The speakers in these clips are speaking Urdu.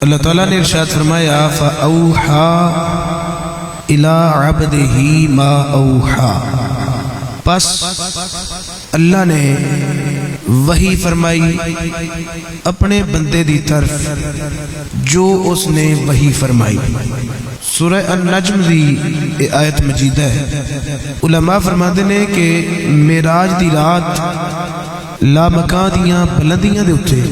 اللہ تعالیٰ نے ارشاد فرمایا فَأَوْحَى إِلَىٰ عَبْدِهِ مَا أَوْحَى، پس اللہ نے وحی فرمائی اپنے بندے دی طرف جو اس نے وحی فرمائی۔ سورہ النجم دی آیت مجید ہے۔ علماء فرماتے ہیں کہ معراج دی رات لامکان دیاں بلندیاں دے اٹھے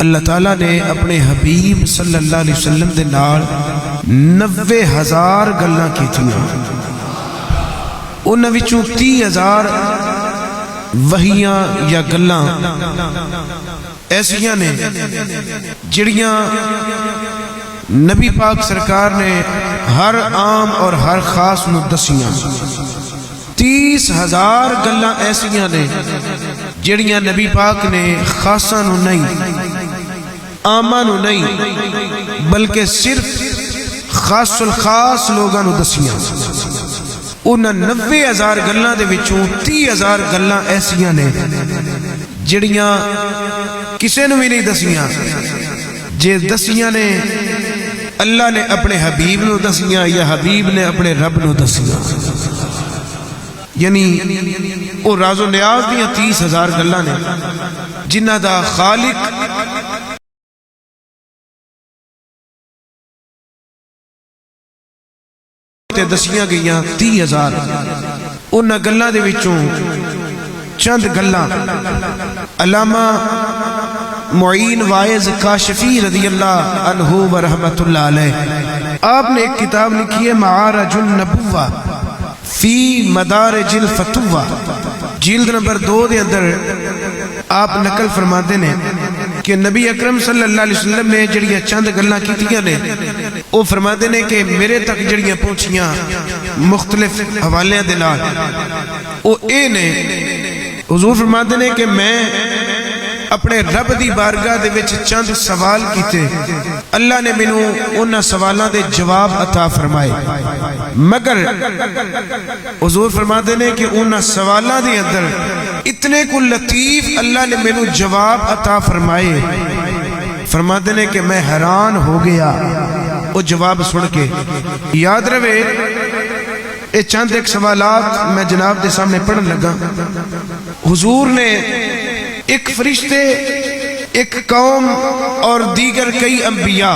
اللہ تعالیٰ نے اپنے حبیب صلی اللہ علیہ وسلم دے نال 90,000 گلاں کیتیاں، انہاں وچوں 30,000 وحیاں یا گلاں ایسیاں نے جڑیاں نبی پاک سرکار نے ہر عام اور ہر خاص نو دسیاں۔ 30,000 گلاں ایسیاں نے جڑیاں نبی پاک نے خاصاں نو نہیں، عاماں نو نہیں، بلکہ صرف خاص الخاص لوگاں نو دسیاں۔ انہاں 90,000 گلاں دے وچوں 30,000 گلاں ایسیاں نے جڑیاں کسے نو بھی نہیں دسیاں، جے دسیاں نے اللہ نے اپنے حبیب نو دسیاں یا حبیب نے اپنے رب نو دسیاں۔ یعنی وہ راز و نیاز دیاں 30,000 گلاں نے جنہ دا خالق تے دسیاں گئیاں 30,000۔ انہاں گلاں دے وچوں چند گلاں علامہ معین وائز کاشفی رضی اللہ عنہ ورحمت اللہ علیہ آپ نے ایک کتاب لکھی ہے معارج النبوہ فی مدارج الفتوہ، جلد نمبر 2 دے اندر آپ نقل فرماتے ہیں کہ نبی اکرم صلی اللہ علیہ وسلم نے جڑیاں چند گلاں کیتیاں نے وہ فرماتے ہیں کہ میرے تک جڑیاں پہنچیاں مختلف حوالے دے نال وہ اے نے، حضور فرماتے ہیں کہ میں اپنے رب دی بارگاہ دے وچ چند سوال کیتے، اللہ نے مینوں انہاں سوالاں دے جواب عطا فرمائے، مگر حضور فرماتے ہیں کہ انہاں سوالاں دے اندر اتنے کو لطیف اللہ نے مینوں جواب عطا فرمائے، فرماتے ہیں کہ میں حیران ہو گیا وہ جواب سن کے۔ یاد رہے اے چند ایک سوالات میں جناب دے سامنے پڑھن لگا۔ حضور نے ایک فرشتے، ایک قوم اور دیگر کئی انبیاء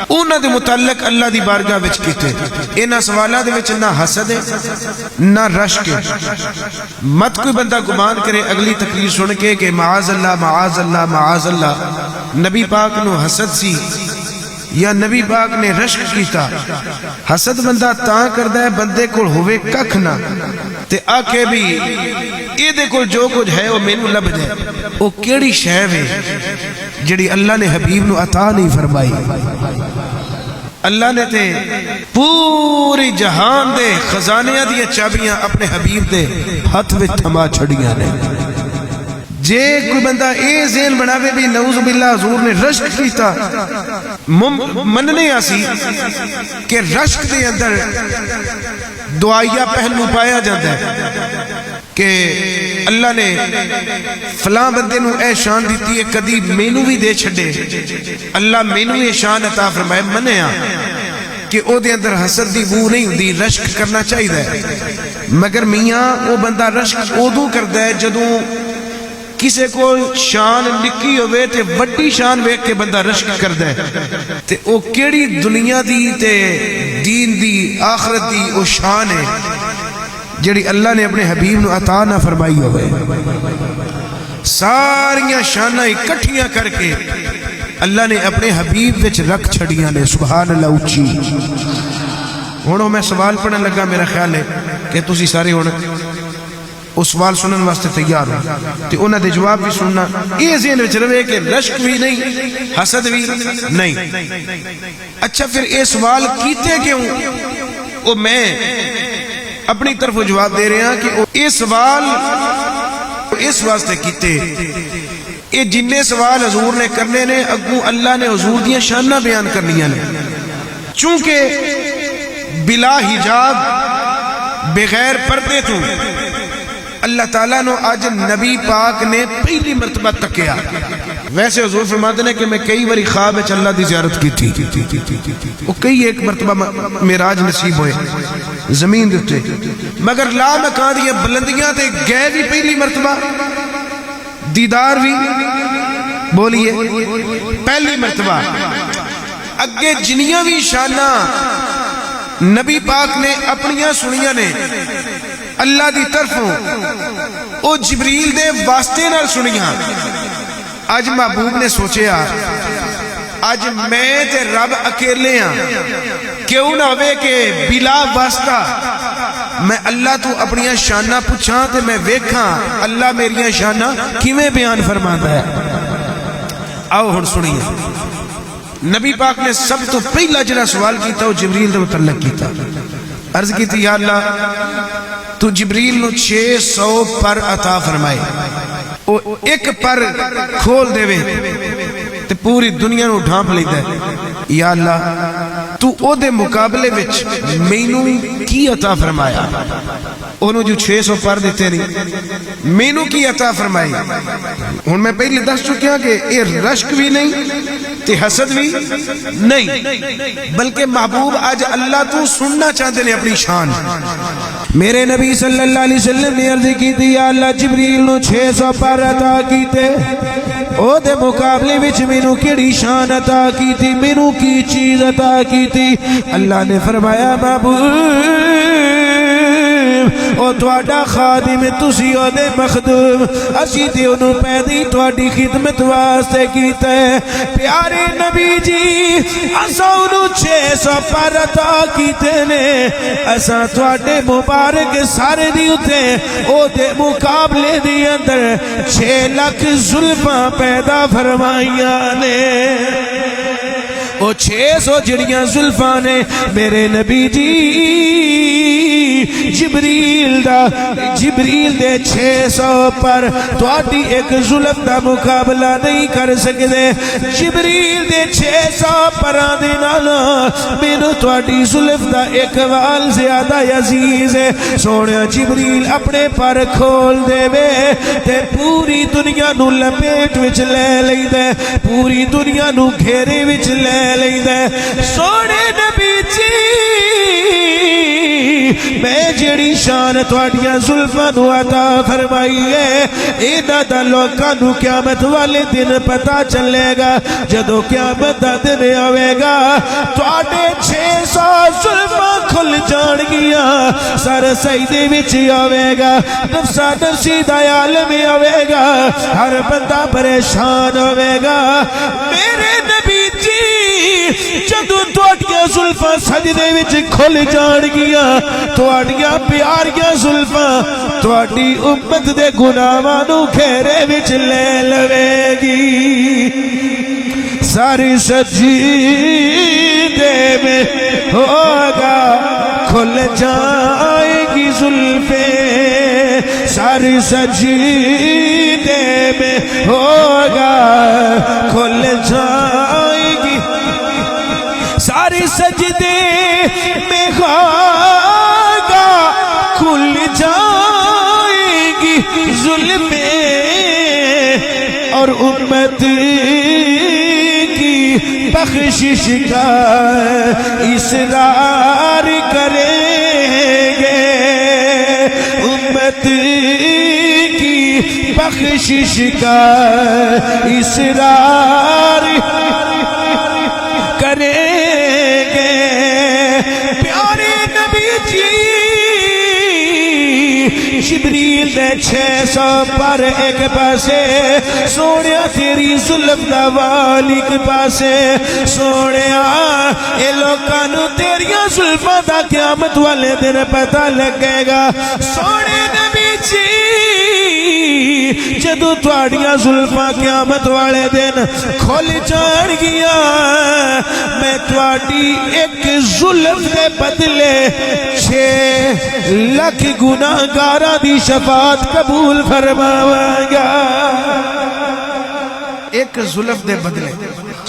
انہاں دے متعلق اللہ دی بارگاہ وچ کیتے، انہاں سوالات دے وچ نہ حسد ہے نہ رشک ہے۔ مت کوئی بندہ گمان کرے اگلی تقریر سن کے کہ معاذ اللہ معاذ اللہ معاذ اللہ، نبی پاک نو حسد سی یا نبی پاک نے رشک کیتا۔ حسد بندہ تاں کردہ ہے بندے کو ہوئے ککھ نہ تے آکے بھی اے دے کو جو کچھ ہے وہ مینوں لب جائے، وہ کیڑی شے ہے جڑی اللہ نے حبیب نو عطا نہیں فرمائی۔ اللہ نے تے پوری جہان دے خزانیاں دیا چابیاں اپنے حبیب دے ہاتھ وچ تھما چھڑیاں نے۔ جے کوئی بندہ اے ذہن بناوے بھی نعوذ باللہ حضور نے رشک کیتا، مننے آسی کہ رشک دے اندر دعائیہ پہلو پایا جاتا ہے کہ اللہ نے فلاں بندے نو اے شان دیتی ہے کدی مینو بھی دے چھڑے، اللہ مینو یہ شان عطا فرمائے، مننے آ کہ او دے اندر حسد دی بو نہیں ہوندی، رشک کرنا چاہیے ہے۔ مگر میاں وہ بندہ رشک ادو کردا ہے جدوں کسے کو شان نکی ہوئے تے وڈی شان ویکھ کے بندہ رشک کردا ہے، تے او کیڑی دنیا دی تے دین دی آخرت دی او شان ہے جڑی اللہ نے اپنے حبیب نو عطا نہ فرمائی ہوئے۔ ساریاں شاناں اکٹھیاں کر کے اللہ نے اپنے حبیب وچ رکھ چھڑیاں نے، سبحان اللہ اچھی۔ ہونوں میں سوال پڑھنے لگا، میرا خیال ہے کہ تسی سارے ہونا اس سوال سنن واسطے تیار ہو تے انہاں دے جواب بھی سننا۔ یہ ذہن وچ رہے کہ رشک بھی نہیں حسد بھی نہیں۔ اچھا پھر یہ سوال کیتے کیوں؟ وہ میں اپنی طرف جواب دے رہے ہیں کہ یہ سوال اس واسطے کیتے، یہ جننے سوال حضور نے کرنے نے اگوں اللہ نے حضور دیاں شاناں بیان کرنیاں نے، چونکہ بلا حجاب بغیر پردے تو اللہ تعالیٰ نو آج نبی پاک نے پہلی مرتبہ تکیا ویسے حضور فرماتے ہیں کہ میں کئی باری خواب وچ اللہ دی زیارت کی تھی، وہ کئی ایک مرتبہ معراج نصیب ہوئے زمین دے تے، مگر لا مکان دی بلندیاں تے گئے بھی پہلی مرتبہ، دیدار بھی بولیے پہلی مرتبہ۔ اگے جنیاں بھی شانہ نبی پاک نے اپنیاں سنیاں نے اللہ دی طرفوں او جبریل دے واسطے نال سنیاں۔ اج محبوب نے سوچیا اج میں تے رب اکیلے ہاں، کیوں نہ ہوئے کہ بلا واسطہ میں اللہ تو اپنیاں شانہ پوچھاں تے میں ویکھاں اللہ میریاں شانہ کیویں بیان فرماتا ہے۔ آؤ ہن سنیے، نبی پاک نے سب تو پہلا جڑا سوال کیتا وہ جبریل دے متعلق کیتا، عرض کیتی یا اللہ تو جبریل نو 600 پر عطا فرمائے، او ایک پر کھول دے وے تے پوری دنیا نو ڈھانپ لیتا ہے، یا اللہ تو او دے مقابلے وچ مینوں کی عطا فرمایا؟ انہوں جو 600 پر دیتے نہیں، مینوں کی عطا فرمائی؟ ہن میں پہلے دس چکیا کہ یہ رشک بھی نہیں تے حسد بھی نہیں، بلکہ محبوب آج اللہ تو سننا چاہتے ہیں اپنی شان۔ میرے نبی صلی اللہ علیہ وسلم نے عرض کی تھی یا اللہ جبریل نو 600 پر عطا کیتے، او دے مقابلے وچ مینوں کیڑی شان عطا کی تھی، مینوں کی چیز عطا کی تھی؟ اللہ نے فرمایا محبوب او تواڈا خادم تسی او دے مخدوم، اسی تے انہوں پیدی تواڈی خدمت واسطے کیتا ہے۔ پیارے نبی جی اساں انہوں 600 پر عطا کیتے نے، اساں تواڈے مبارک سارے دی اتے او دے مقابلے دی اندر 6 لاکھ زلفاں پیدا فرمائیاں نے۔ او 600 جڑیاں زلفاں نے میرے نبی جی جبریل دے 600 پر تواڈی ایک زلف دا مقابلہ نہیں کر سکدے۔ جبریل دے 600 پراں دے نال مینوں تواڈی زلف دا ایک وال زیادہ عزیز ہے۔ سونیا جبریل اپنے پر کھول دے وے تے پوری دنیا نو لپیٹ وچ لے لیندا ہے، پوری دنیا نو گھیرے وچ لے لیندا ہے۔ سونے نبی جی میں جڑی شان تواڈیاں زلفاں نو عطا فرمائی ہے، انہاں دا لوکاں نو قیامت والے دن پتہ چلے گا۔ جدوں قیامت دا دن آوے گا تواڈے 600 زلفاں کھل جان گیاں، سر سجدے وچ آوے گا، نفسا نفسی دا عالم آوے گا، ہر بندہ پریشان ہوے گا۔ میرے نبی جی جدوں تواڈیاں زلفاں سجدے وچ کھل جان گیاں، تواڈیاں پیاریاں زلفاں تواڈی امت دے گناہاں نو گھیرے وچ لے لوے گی۔ ساری سجدے میں ہوگا کھل جائے گی زلفیں، ساری سجدے میں ہوگا کھل جائے گی، ساری سجدے میں ہوگا کھل جائے گی ظلمیں، اور امت کی بخشش کا اصرار کریں گے، امت کی بخشش کا اصرار کریں گے۔ پیارے نبی جی جبریل دے 600 پر ایک پاسے، سونیا تیری زلف دا وال ایک پاسے، سونیا اے لوکاں نو تیریاں زلفاں دا قیامت والے دن پتہ لگے گا۔ سونے نبی جی جدوں تواڈیاں زلفاں قیامت والے دن کھل جان گیاں، میں تواڈی ایک زلف دے بدلے 6 لاکھ گناہگاراں دی شفاعت قبول فرماواں گا۔ ایک زلف دے بدلے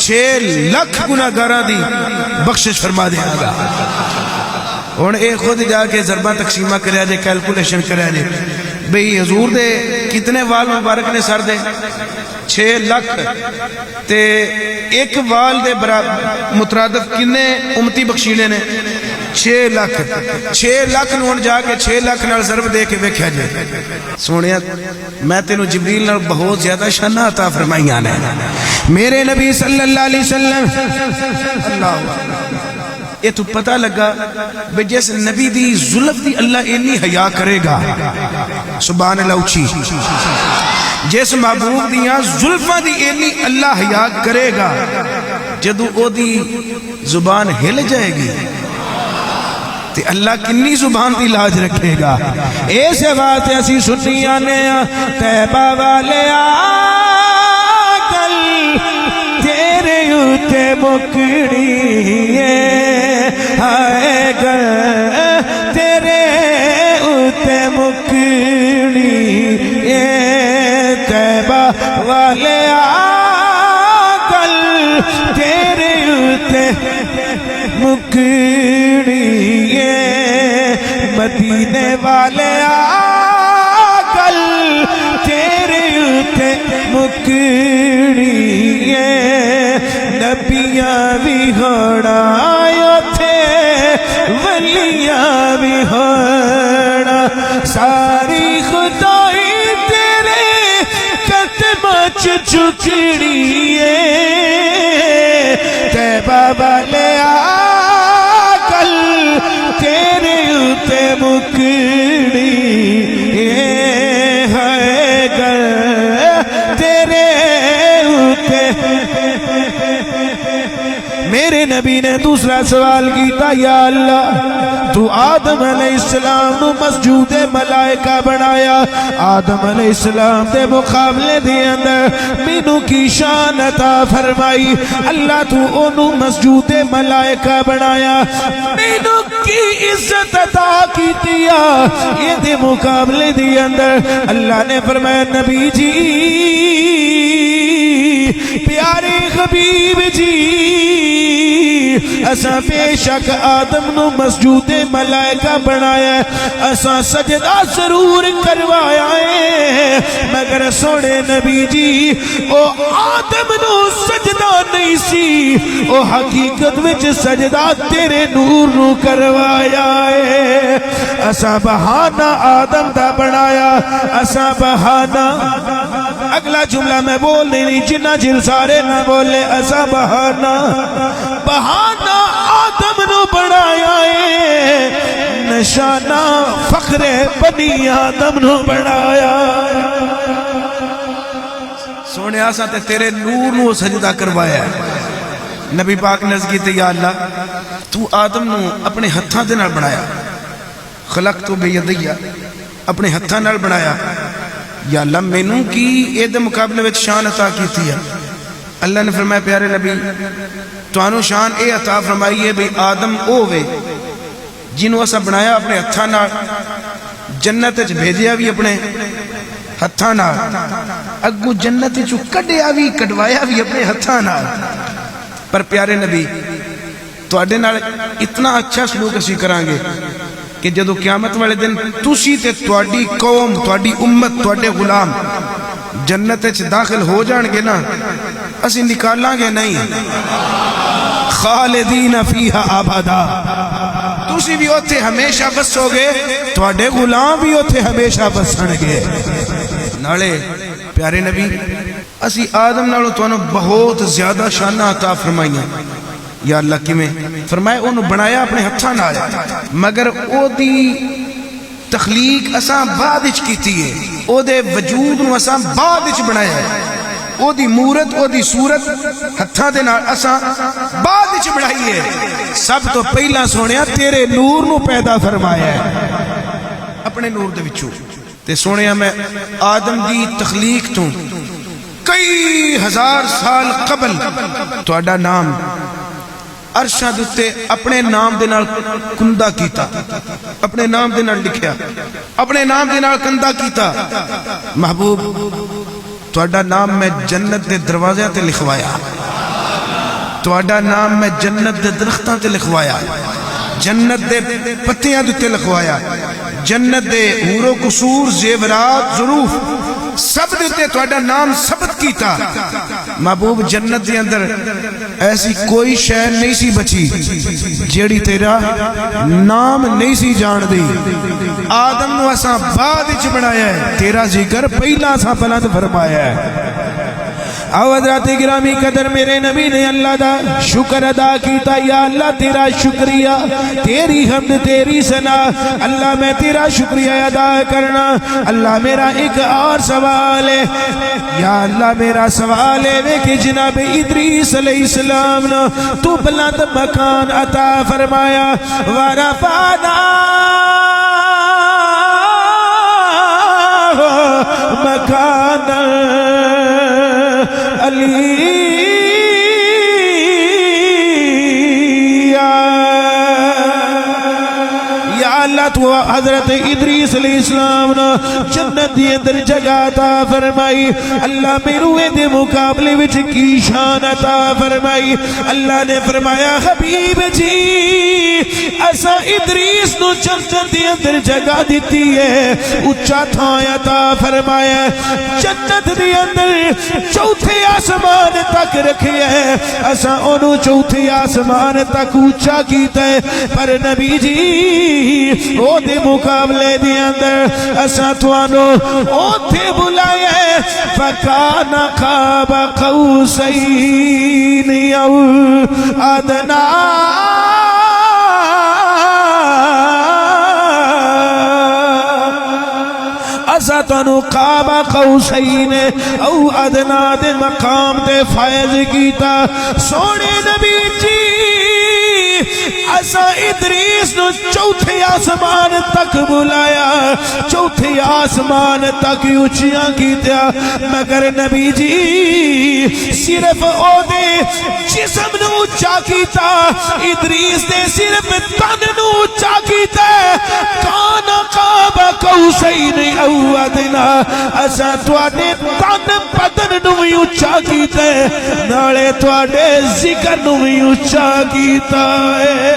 6 لاکھ گناہگاراں دی بخشش فرما دیا گا۔ ہن اے خود جا کے ضربہ تقسیمہ کریا جے، کیلکولیشن کریا جے بھئی حضور دے کتنے وال مبارک نے سر دے 6 لاکھ تے ایک وال دے مترادف کنے امتی بخشیلے نے 6 لاکھ 6 لاکھ نون جا کے 6 لاکھ نال ضرب دے کے ویکھیا جے سونیا میں تینوں جبریل نال بہت زیادہ شان عطا فرمائیاں نے میرے نبی صلی اللہ علیہ وسلم اللہ یہ تو پتہ لگا بے جیسے نبی دی ظلف دی اللہ اینی حیا کرے گا سبحان اللہ اچھی جیس محبوب دیاں ظلفہ دی اینی اللہ حیا کرے گا جدو او دی زبان ہل جائے گی تے اللہ کنی زبان دی لاج رکھے گا ایسے بات ایسی سنی آنے تیبہ والے آگل تیرے اوتے مکڑی آئے گل تیرے اوتے مکڑی تیبہ والے آگل تیرے اوتے مکڑی مدینے والے آگل تیرے اوتے مکڑی نبیاں بھی ہونا تھے ولیاں بھی ہونا ساری خدائی تیرے قدمہ چکڑی تیبہ والے آگل تیرے اوتے مکڑی ہے گل تیرے اوتے میرے نبی نے دوسرا سوال کیتا یا اللہ تو آدم علیہ السلام نو مسجود ملائکہ بنایا آدم علیہ السلام دے مقابلے دے اندر مینوں کی شان عطا فرمائی اللہ تو انہوں مسجود ملائکہ بنایا مینوں کی عزت عطا کی دیا یہ دے مقابلے دے اندر اللہ نے فرمایا نبی جی پیارے حبیب جی اساں بے شک آدم نو مسجود ملائکہ بنایا ہے اساں سجدہ ضرور کروایا ہے مگر سونے نبی جی او آدم نو سجدہ نہیں سی او حقیقت وچ سجدہ تیرے نور نو کروایا ہے اساں بہانہ آدم دا بنایا اساں بہانہ اگلا جملہ میں بول نہیں جنہ جل سارے نہ بولے اساں بہانہ آدم نو بنایا ہے نشانہ فخر بنی آدم نو بنایا سونے آسا تے تیرے نور نو سجدہ کروایا ہے نبی پاک نزد کیتے یا اللہ تو آدم نو اپنے ہتھاں دے نال بنایا خلق تو بیدیہ اپنے ہتھاں نال بنایا یا اللہ مینوں کی اے دے مقابلے وچ شان عطا کیتی ہے اللہ نے فرمایا پیارے نبی توانو شان اے عطا فرمائیے بھی آدم اووے جنہوں اسا بنایا اپنے ہتھاں نال جنت وچ بھیجیا بھی اپنے ہتھاں نال اگو جنت وچ کڈیا بھی کڈوایا بھی اپنے ہتھاں نال پر پیارے نبی تواڈے نال اتنا اچھا سلوک اسی کران گے کہ جدو قیامت والے دن تسی تے تواڈی قوم تواڈی امت تواڈے غلام جنت وچ داخل ہو جان گے نا اسی نکالاں گے نہیں خالدین فیہا ابدا تسی بھی اوتھے ہمیشہ بسو گے تواڈے غلام بھی اوتھے ہمیشہ بسن گے نالے پیارے نبی اسی آدم نالوں تانوں بہت زیادہ شان عطا فرمائیاں یا اللہ کی میں فرمائے انہوں بنایا اپنے ہتھاں نال مگر او دی تخلیق اساں بعد وچ کیتی ہے او دے وجود نو اساں بعد وچ بنایا ہے او دی مورت او دی صورت ہتھاں دے نال اساں بعد وچ بنائی ہے سب تو پہلا سونیا تیرے نور نو پیدا فرمایا ہے اپنے نور دے وچوں تے سونیا میں آدم دی تخلیق تو کئی ہزار سال قبل تہاڈا نام عرشاں دتے اپنے نام دے نال کندہ کیتا اپنے نام دے نال لکھیا اپنے نام دے نال کندہ کیتا محبوب تہاڈا نام میں جنت دے دروازے تے لکھوایا تہاڈا نام میں جنت دے درختاں تے لکھوایا جنت دے پتیاں تے لکھوایا جنت دے حور و قصور زیورات ظروف سب دے تے تہاڈا نام ثبت کیتا. محبوب جنت دے اندر ایسی کوئی شے نہیں سی بچی جیڑی تیرا نام نہیں سی جان دی. آدم نو اساں بعد وچ بنایا ہے، تیرا ذکر پہلا اساں بلند فرمایا ہے. او حضرات گرامی قدر میرے نبی نے اللہ دا شکر ادا کیتا. یا اللہ تیرا شکریہ، تیری حمد، تیری ثنا. اللہ میں تیرا شکریہ ادا کرنا. اللہ میرا ایک اور سوال ہے، یا اللہ میرا سوال ہے کہ جناب ادریس علیہ السلام نے تو بلند مکان عطا فرمایا. ورفعنا مکانا علی. یا اللہ تو حضرت ادریس علیہ السلام نے جنت دی اندر جگہ عطا فرمائی. اللہ میروے دے مقابلے وچ کی شان عطا فرمائی. اللہ نے فرمایا حبیب جی اسا ادریس نو جنت دی اندر جگہ دیتی ہے، اچھا تھاں عطا فرمایا. جنت دی اندر چوتھے آسمان تک رکھے ہے، اسا انہوں چوتھے آسمان تک اچھا کیتا ہے. پر نبی جی او دے مقابلے دے اندر اسا توانو اوتھے بلائے فکان قاب قوسین او ادنا. اسا تانو قاب قوسین او ادنا دے مقام تے فائز کیتا. سونے نبی جی اسا ادریس نو چوتھے آسمان تک بلایا، چوتھے آسمان تک اچھیاں کیتیا. مگر نبی جی صرف او دے جسم نو اچھا کیتا، ادریس دے صرف تن نو اچھا کیتا. کان قاب قوسین او ادنا. اسا تواڈے تن بدن نو بھی اچھا کیتا ہے، نالے تواڈے ذکر نو بھی اچھا کیتا ہے.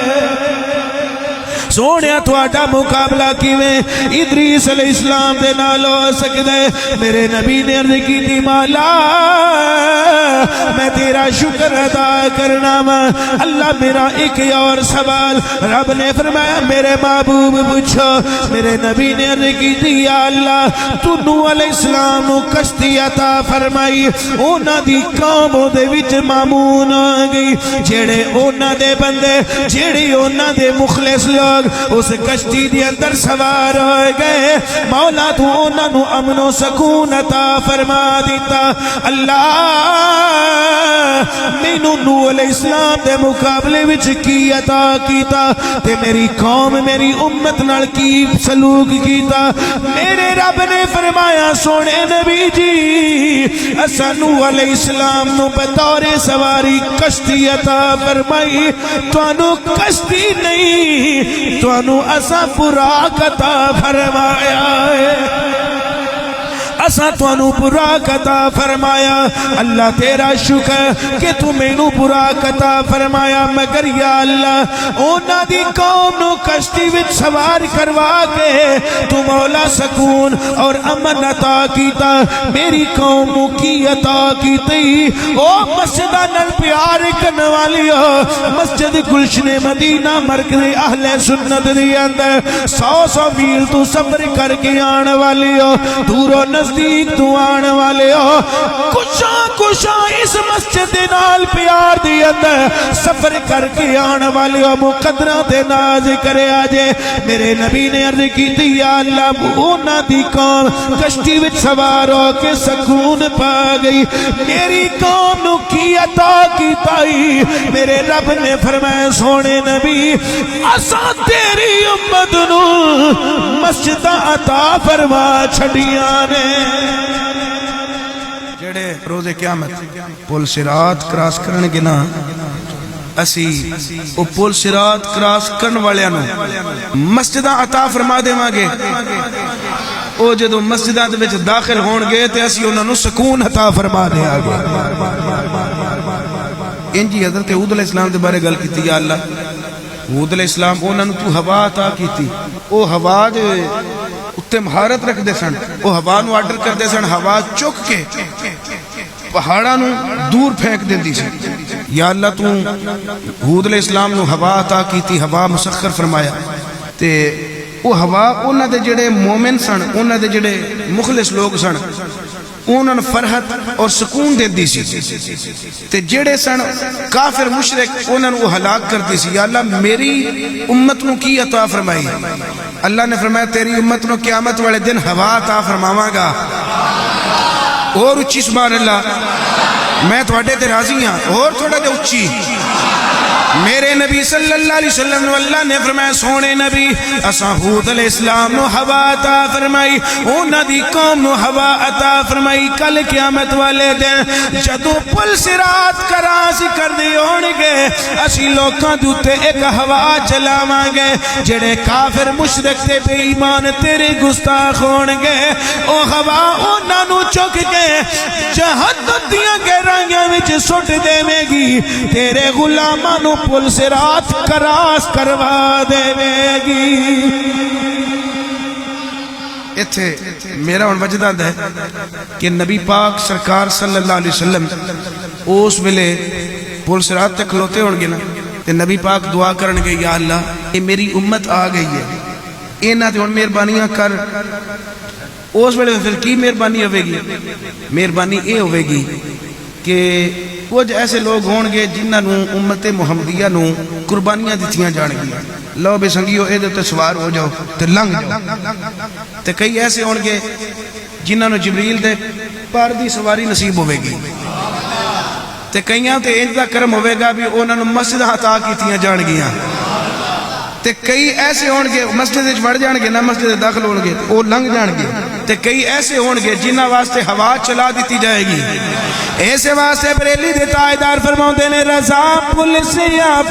سونیا تواڈا مقابلہ کیویں ادریس علیہ السلام دے نال ہو سکدا ہے؟ میرے نبی نے عرض کی تھی مولا میں تیرا شکر ادا کرنا وا. اللہ میرا ایک اور سوال. رب نے فرمایا میرے محبوب پوچھو. میرے نبی نے عرض کی تھی یا اللہ تو نوح علیہ السلام نو کشتی عطا فرمائی، انہاں دی قوم دے وچ مامون آ گئی، جڑے انہاں دے بندے جڑے انہاں دے مخلص لوگ اس کشتی دی اندر سوار ہو گئے. مولا تو انہاں نو امن و سکون عطا فرما دیتا. اللہ مینوں نوح علیہ السلام دے مقابلے وچ کی عطا کیتا تے میری قوم میری امت نال کی سلوک کیتا. میرے رب نے فرمایا سونے نبی جی اساں نوح علیہ السلام نو بطور سواری کشتی عطا فرمائی، تانوں کشتی نہیں تانوں اساں براق عطا فرمایا ہے. اساں تانوں براق عطا فرمایا. اللہ تیرا شکر کہ تو مینوں براق عطا فرمایا. مگر یا اللہ انہاں دی قوم نو کشتی وچ سوار کروا کے تو مولا سکون اور امن عطا کیتا. میری قوم نو کی عطا کیتی؟ او مسجداں نال پیار کرن والیو، مسجد گلشن مدینہ مرکز اہل سنت دی اندر 100 میل تو سفر کر کے آن والیو، دور و نزدیک تو آن والے ہو، کچھاں اس مسجد نال پیار دی اندر سفر کر کے آن والے ہو، مقدرہ دے ناز کرے آجے. میرے نبی نے عرض کی تھی یا اللہ اونا دی قوم کشتی وچ سوار ہو کے سکون پا گئی، میری قوم نو کی عطا کی تائی. میرے رب نے فرمایا سونے نبی اساں تیری امت نو مسجد عطا فرما چھڑیاں نے. جڑے روز قیامت پل صراط کراس کرن گے نا، اسی او پل صراط کراس کرن والیاں نو مسجداں عطا فرما دیواں گے. او جدوں مسجداں دے وچ داخل ہون گے تے اسی انہاں نو سکون عطا فرما دیاں گے. انجی حضرت ہود علیہ السلام دے بارے گل کیتی یا اللہ ہود علیہ السلام انہاں نو تو ہوا عطا کیتی، او ہوا دے اتنے مہارت رکھتے سن، وہ ہوا نو آرڈر کرتے سن، ہوا چک کے پہاڑاں نو دور پھینک دیندی سی۔ یا اللہ تو ہود علیہ السلام نو ہوا عطا کیتی، ہوا مسخر فرمایا، تے وہ ہوا انہاں دے جڑے مومن سن، انہاں دے جڑے مخلص لوگ سن، انہاں نو فرحت اور سکون دیندی سی، تے جڑے سن کافر مشرک انہاں نو ہلاک کردی سی۔ یا اللہ میری امت نو کی عطا فرمائی؟ اللہ نے فرمایا تیری امت نو قیامت والے دن ہوا عطا فرماواں گا۔ اور اچھی سبحان اللہ، میں تھوڑے تے راضی ہاں، اور تھوڑا تے اچھی۔ میرے نبی صلی اللہ علیہ وسلم نو اللہ نے فرمایا سونے نبی اساں ہود علیہ السلام نو ہوا عطا فرمائی، انہاں دی قوم نو ہوا عطا فرمائی۔ کل قیامت والے دن جدوں پل صراط کراس کردے ہون گے، اسی لوکاں دے اوتے ایک ہوا چلاواں گے، جڑے کافر مشرک تے بے ایمان تیرے گستاخ ہون گے، او ہوا انہاں نو چک کے جہنم دیاں گہرائیاں وچ سٹ دے گی، تیرے غلاماں نو پل صراط کراس کروا دے گی۔ ایتھے میرا ہن وجدہ ہے کہ نبی پاک سرکار صلی اللہ علیہ وسلم اس ویلے پل صراط تے کھلوتے ہون گے نا، تے نبی پاک دعا کرن گے یا اللہ یہ میری امت آ گئی ہے، انہاں تے ہن مہربانیاں کر۔ اس ویلے پھر کی مہربانی ہوے گی؟ مہربانی یہ ہوے گی کہ کچھ ایسے لوگ ہون گے جنہاں نو امت محمدیہ نو قربانیاں دتیاں جان گیا، لو بے سنگیو اے دے تے سوار ہو جاؤ تے لنگ جاؤ۔ تے کئی ایسے ہون گے جنہاں نو جبریل دے پر دی سواری نصیب ہوے گی، تے کئیاں تے انج دا کرم ہوے گا بھی انہاں نو مسجد عطا کیتیاں جان گیاں، تے کئی ایسے ہون گے مسجد وچ وڑ جان گے نہ مسجد داخل ہون گے او لنگ جان گے، تے کئی ایسے ہون گے جنہاں واسطے ہوا چلا دیتی جائے گی۔ ایسے واسطے بریلی دے تاجدار فرماؤندے نے رضا پل سے آپ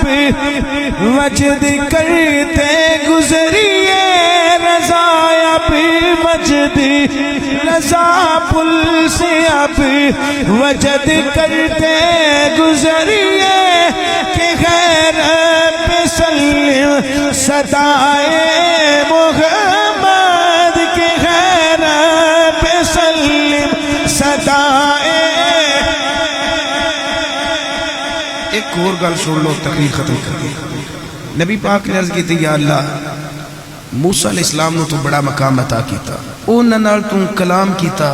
وجد کرتے گزریے، رضا آپ وجد، رضا پل سے آپ وجد کرتے گزریے، کہ خیر پہ سلم صدائے محمد، کہ خیر پہ سلم صدائے۔ ایک اور گل سن لو تقریر ختم کر دی۔ نبی پاک نے عرض کی تھی یا اللہ موسیٰ علیہ السلام نو تو بڑا مقام عطا کیتا، انہاں نال تو کلام کیتا،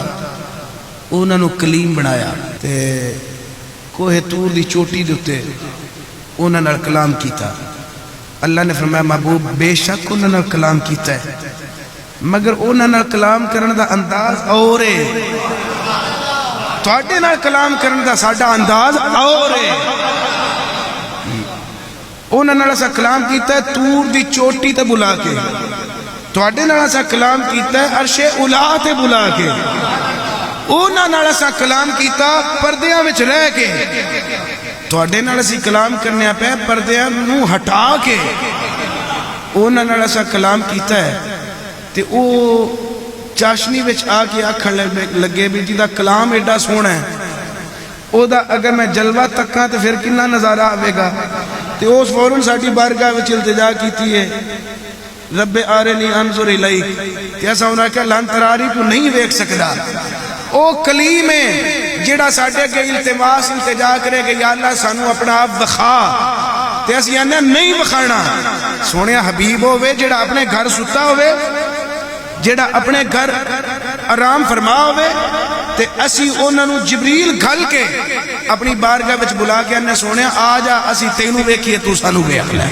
انہاں نو کلیم بنایا، تے کوہ طور دی چوٹی دے اوتے انہاں نال کلام کیتا۔ اللہ نے فرمایا محبوب بے شک انہاں نال کلام کیتا ہے، مگر انہاں نال کلام کرن دا انداز اور ہے، تواڈے نال کلام کرن دا ساڈا انداز اور ہے۔ انہاں نال اسا کلام کیتا ہے طور دی چوٹی تے بلا کے، تواڈے نال اسا کلام کیتا ہے عرش اولا تے بلا کے، انہاں نال اسا کلام کیتا پردیاں وچ رہ کے، تواڈے نال اسی کلام کرنے پہ پردیاں نو ہٹا کے، انہاں نال اسا کلام کیتا ہے تے او چاشنی وچ آ کے آکھن لگے بھی جی دا کلام ایڈا سونا ہے، او دا اگر میں جلوہ تکاں تو پھر کنا نظارہ آوے گا، تے اس فوراً ساڈی بارگاہ وچ التجا کیتی ہے رب آرنی انظر الیک، تے ایسا ہونا کہ لن تراری تو نہیں ویکھ سکدا، او کلیم ہے جڑا ساڈے کے التماس التجا کرے کہ یا اللہ سانو اپنا آپ وکھا، تے اسی آنے نہیں وکھانا، سونے حبیب ہوئے جڑا اپنے گھر ستا ہوئے، جڑا اپنے گھر آرام فرما ہوئے، تے اسی انہاں نو جبریل گھل کے اپنی بارگاہ وچ بلا کے انہیں سونے آ جا اسی تینوں ویکھیے تو سانو ویکھ لے۔